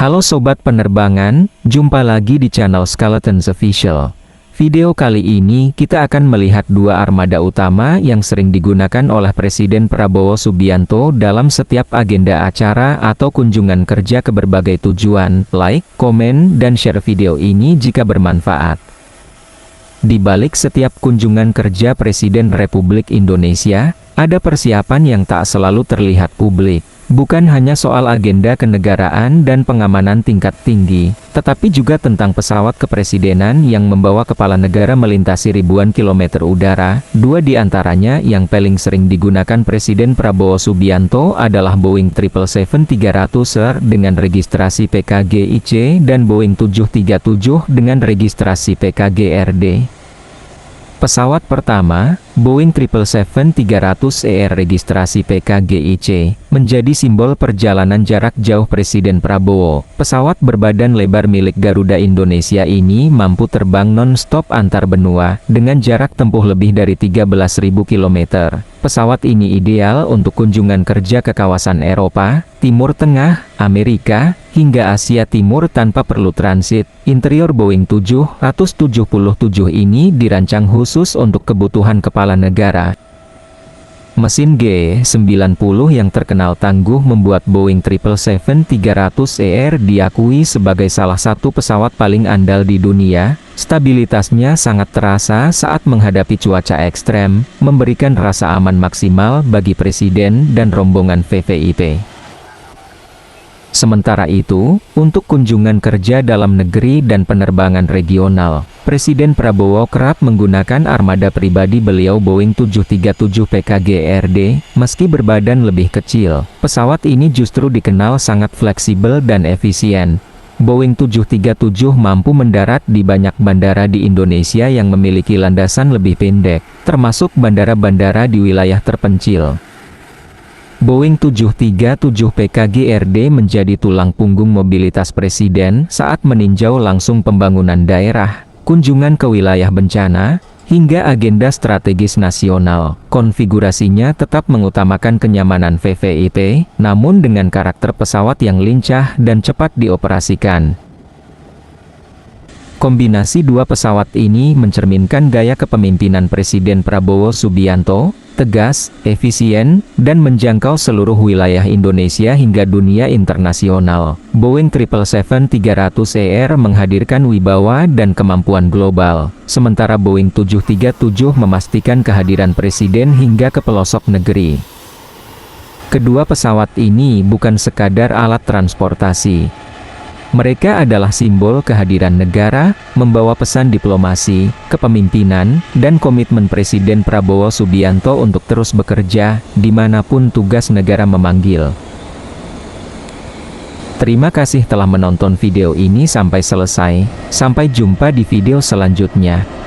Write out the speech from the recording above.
Halo Sobat Penerbangan, jumpa lagi di channel Skeletons Official. Video kali ini kita akan melihat dua armada utama yang sering digunakan oleh Presiden Prabowo Subianto dalam setiap agenda acara atau kunjungan kerja ke berbagai tujuan. Like, komen, dan share video ini jika bermanfaat. Di balik setiap kunjungan kerja Presiden Republik Indonesia, ada persiapan yang tak selalu terlihat publik. Bukan hanya soal agenda kenegaraan dan pengamanan tingkat tinggi, tetapi juga tentang pesawat kepresidenan yang membawa kepala negara melintasi ribuan kilometer udara. Dua di antaranya yang paling sering digunakan Presiden Prabowo Subianto adalah Boeing 777-300ER dengan registrasi PKGIC dan Boeing 737 dengan registrasi PKGRD. Pesawat pertama, Boeing 777-300ER registrasi PKGIC, menjadi simbol perjalanan jarak jauh Presiden Prabowo. Pesawat berbadan lebar milik Garuda Indonesia ini mampu terbang non-stop antar benua, dengan jarak tempuh lebih dari 13.000 km. Pesawat ini ideal untuk kunjungan kerja ke kawasan Eropa, Timur Tengah, Amerika, hingga Asia Timur tanpa perlu transit. Interior Boeing 777 ini dirancang khusus untuk kebutuhan kepala negara. Mesin G90 yang terkenal tangguh membuat Boeing 777-300ER diakui sebagai salah satu pesawat paling andal di dunia. Stabilitasnya sangat terasa saat menghadapi cuaca ekstrem, memberikan rasa aman maksimal bagi Presiden dan rombongan VVIP. Sementara itu, untuk kunjungan kerja dalam negeri dan penerbangan regional, Presiden Prabowo kerap menggunakan armada pribadi beliau Boeing 737 PKGRD. Meski berbadan lebih kecil, pesawat ini justru dikenal sangat fleksibel dan efisien. Boeing 737 mampu mendarat di banyak bandara di Indonesia yang memiliki landasan lebih pendek, termasuk bandara-bandara di wilayah terpencil. Boeing 737 PKGRD menjadi tulang punggung mobilitas Presiden saat meninjau langsung pembangunan daerah, kunjungan ke wilayah bencana, hingga agenda strategis nasional. Konfigurasinya tetap mengutamakan kenyamanan VVIP, namun dengan karakter pesawat yang lincah dan cepat dioperasikan. Kombinasi dua pesawat ini mencerminkan gaya kepemimpinan Presiden Prabowo Subianto, tegas, efisien, dan menjangkau seluruh wilayah Indonesia hingga dunia internasional. Boeing 777-300ER menghadirkan wibawa dan kemampuan global, sementara Boeing 737 memastikan kehadiran Presiden hingga ke pelosok negeri. Kedua pesawat ini bukan sekadar alat transportasi. Mereka adalah simbol kehadiran negara, membawa pesan diplomasi, kepemimpinan, dan komitmen Presiden Prabowo Subianto untuk terus bekerja, dimanapun tugas negara memanggil. Terima kasih telah menonton video ini sampai selesai, sampai jumpa di video selanjutnya.